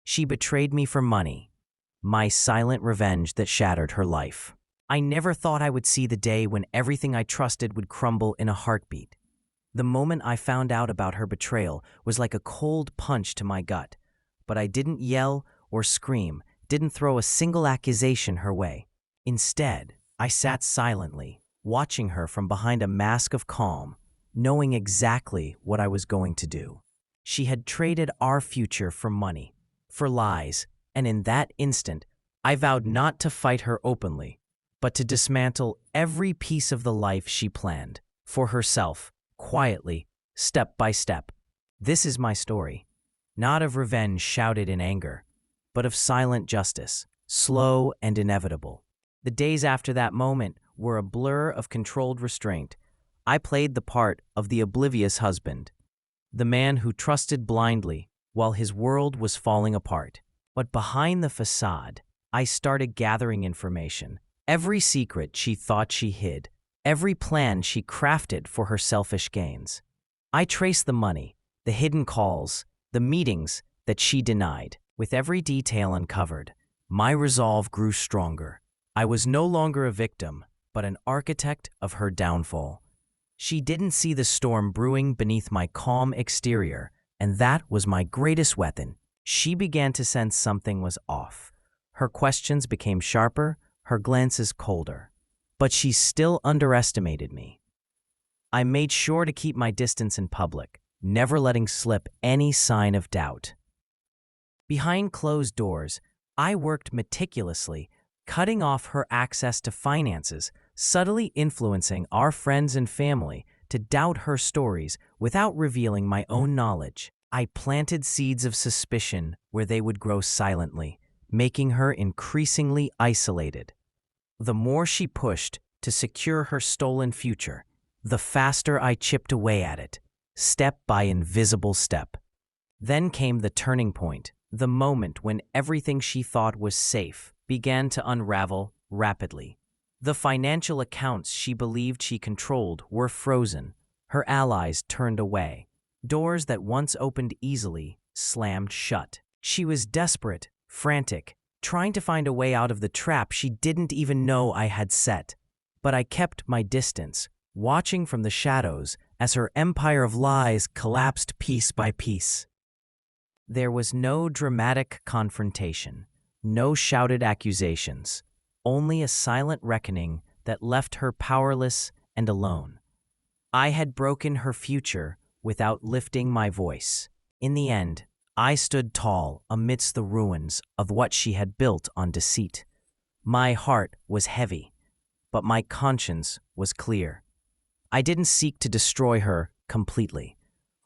She betrayed me for money, my silent revenge that shattered her life. I never thought I would see the day when everything I trusted would crumble in a heartbeat. The moment I found out about her betrayal was like a cold punch to my gut, but I didn't yell or scream, didn't throw a single accusation her way. Instead, I sat silently, watching her from behind a mask of calm, knowing exactly what I was going to do. She had traded our future for money, for lies, and in that instant, I vowed not to fight her openly, but to dismantle every piece of the life she planned, for herself, quietly, step by step. This is my story, not of revenge shouted in anger, but of silent justice, slow and inevitable. The days after that moment were a blur of controlled restraint. I played the part of the oblivious husband, the man who trusted blindly while his world was falling apart. But behind the facade, I started gathering information. Every secret she thought she hid, every plan she crafted for her selfish gains. I traced the money, the hidden calls, the meetings that she denied. With every detail uncovered, my resolve grew stronger. I was no longer a victim, but an architect of her downfall. She didn't see the storm brewing beneath my calm exterior, and that was my greatest weapon. She began to sense something was off. Her questions became sharper, her glances colder. But she still underestimated me. I made sure to keep my distance in public, never letting slip any sign of doubt. Behind closed doors, I worked meticulously, cutting off her access to finances, subtly influencing our friends and family to doubt her stories without revealing my own knowledge. I planted seeds of suspicion where they would grow silently, making her increasingly isolated. The more she pushed to secure her stolen future, the faster I chipped away at it, step by invisible step. Then came the turning point, the moment when everything she thought was safe began to unravel rapidly. The financial accounts she believed she controlled were frozen. Her allies turned away. Doors that once opened easily slammed shut. She was desperate, frantic, trying to find a way out of the trap she didn't even know I had set. But I kept my distance, watching from the shadows as her empire of lies collapsed piece by piece. There was no dramatic confrontation, no shouted accusations, only a silent reckoning that left her powerless and alone. I had broken her future without lifting my voice. In the end, I stood tall amidst the ruins of what she had built on deceit. My heart was heavy, but my conscience was clear. I didn't seek to destroy her completely,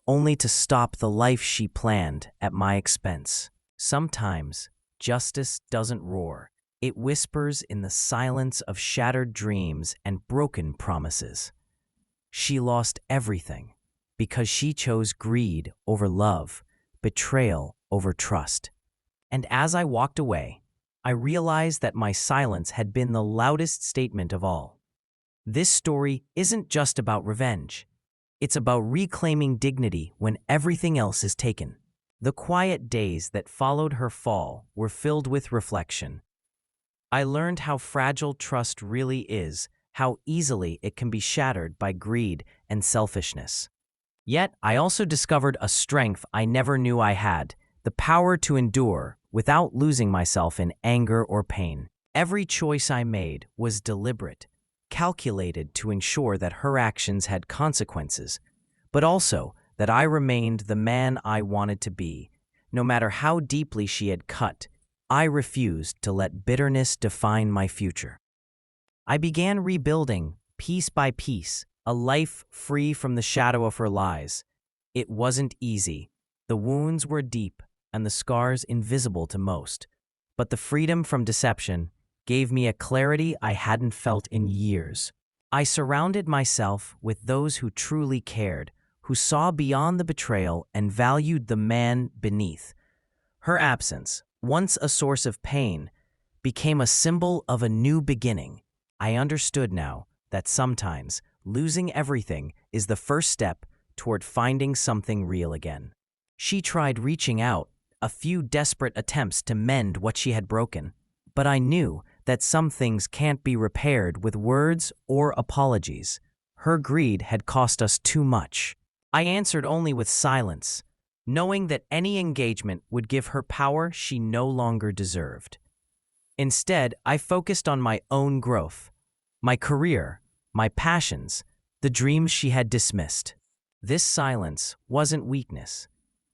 only to stop the life she planned at my expense. Sometimes, justice doesn't roar. It whispers in the silence of shattered dreams and broken promises. She lost everything because she chose greed over love, betrayal over trust. And as I walked away, I realized that my silence had been the loudest statement of all. This story isn't just about revenge. It's about reclaiming dignity when everything else is taken. The quiet days that followed her fall were filled with reflection. I learned how fragile trust really is, how easily it can be shattered by greed and selfishness. Yet, I also discovered a strength I never knew I had, the power to endure without losing myself in anger or pain. Every choice I made was deliberate, calculated to ensure that her actions had consequences, but also that I remained the man I wanted to be. No matter how deeply she had cut, I refused to let bitterness define my future. I began rebuilding, piece by piece, a life free from the shadow of her lies. It wasn't easy. The wounds were deep and the scars invisible to most. But the freedom from deception gave me a clarity I hadn't felt in years. I surrounded myself with those who truly cared, who saw beyond the betrayal and valued the man beneath. Her absence, once a source of pain, became a symbol of a new beginning. I understood now that sometimes losing everything is the first step toward finding something real again. She tried reaching out, a few desperate attempts to mend what she had broken. But I knew that some things can't be repaired with words or apologies. Her greed had cost us too much. I answered only with silence, knowing that any engagement would give her power she no longer deserved. Instead, I focused on my own growth, my career, my passions, the dreams she had dismissed. This silence wasn't weakness,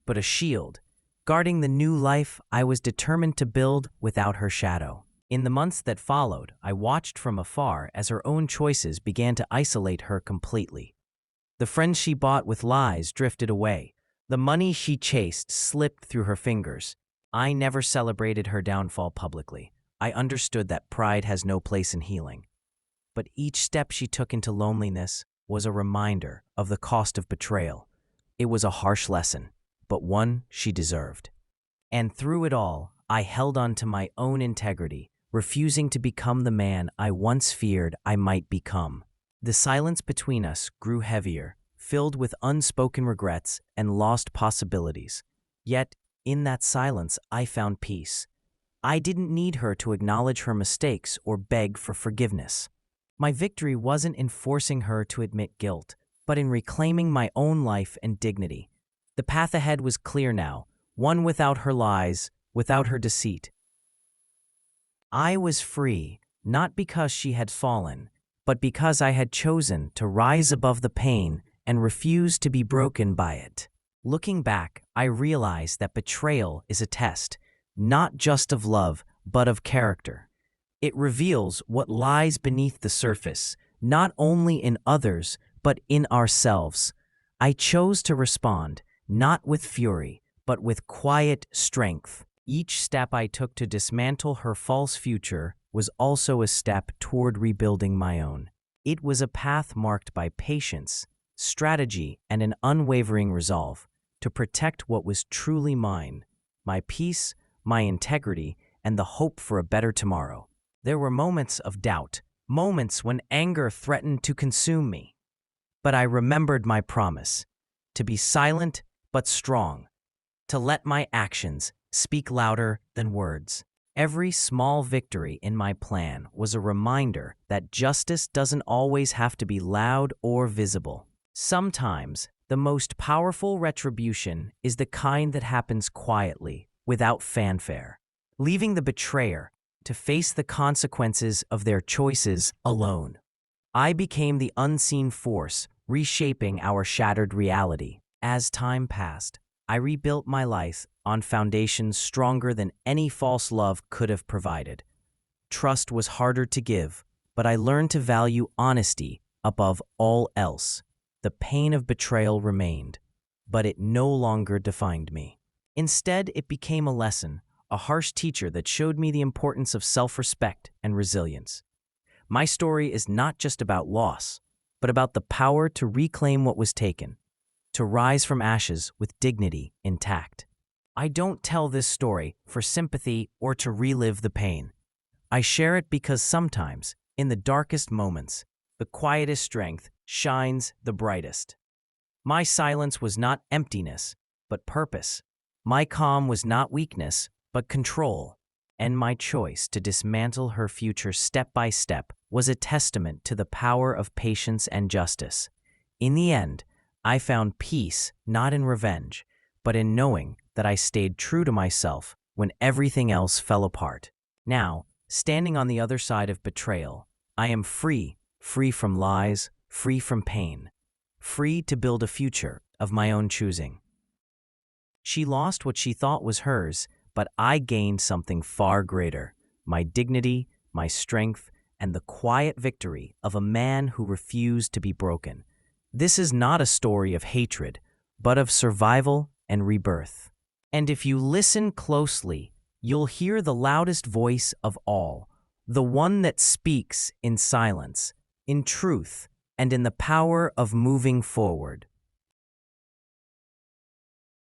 but a shield, guarding the new life I was determined to build without her shadow. In the months that followed, I watched from afar as her own choices began to isolate her completely. The friends she bought with lies drifted away. The money she chased slipped through her fingers. I never celebrated her downfall publicly. I understood that pride has no place in healing. But each step she took into loneliness was a reminder of the cost of betrayal. It was a harsh lesson, but one she deserved. And through it all, I held on to my own integrity, refusing to become the man I once feared I might become. The silence between us grew heavier, filled with unspoken regrets and lost possibilities. Yet, in that silence, I found peace. I didn't need her to acknowledge her mistakes or beg for forgiveness. My victory wasn't in forcing her to admit guilt, but in reclaiming my own life and dignity. The path ahead was clear now, one without her lies, without her deceit. I was free, not because she had fallen, but because I had chosen to rise above the pain and refuse to be broken by it. Looking back, I realized that betrayal is a test, not just of love, but of character. It reveals what lies beneath the surface, not only in others, but in ourselves. I chose to respond, not with fury, but with quiet strength. Each step I took to dismantle her false future was also a step toward rebuilding my own. It was a path marked by patience, strategy, and an unwavering resolve to protect what was truly mine, my peace, my integrity, and the hope for a better tomorrow. There were moments of doubt, moments when anger threatened to consume me. But I remembered my promise, to be silent but strong, to let my actions speak louder than words. Every small victory in my plan was a reminder that justice doesn't always have to be loud or visible. Sometimes, the most powerful retribution is the kind that happens quietly, without fanfare, leaving the betrayer to face the consequences of their choices alone. I became the unseen force, reshaping our shattered reality. As time passed, I rebuilt my life on foundations stronger than any false love could have provided. Trust was harder to give, but I learned to value honesty above all else. The pain of betrayal remained, but it no longer defined me. Instead, it became a lesson, a harsh teacher that showed me the importance of self-respect and resilience. My story is not just about loss, but about the power to reclaim what was taken, to rise from ashes with dignity intact. I don't tell this story for sympathy or to relive the pain. I share it because sometimes, in the darkest moments, the quietest strength shines the brightest. My silence was not emptiness, but purpose. My calm was not weakness, but control. And my choice to dismantle her future step by step was a testament to the power of patience and justice. In the end, I found peace not in revenge, but in knowing that I stayed true to myself when everything else fell apart. Now, standing on the other side of betrayal, I am free from lies, free from pain, free to build a future of my own choosing. She lost what she thought was hers, but I gained something far greater, my dignity, my strength, and the quiet victory of a man who refused to be broken. This is not a story of hatred, but of survival and rebirth. And if you listen closely, you'll hear the loudest voice of all, the one that speaks in silence, in truth, and in the power of moving forward.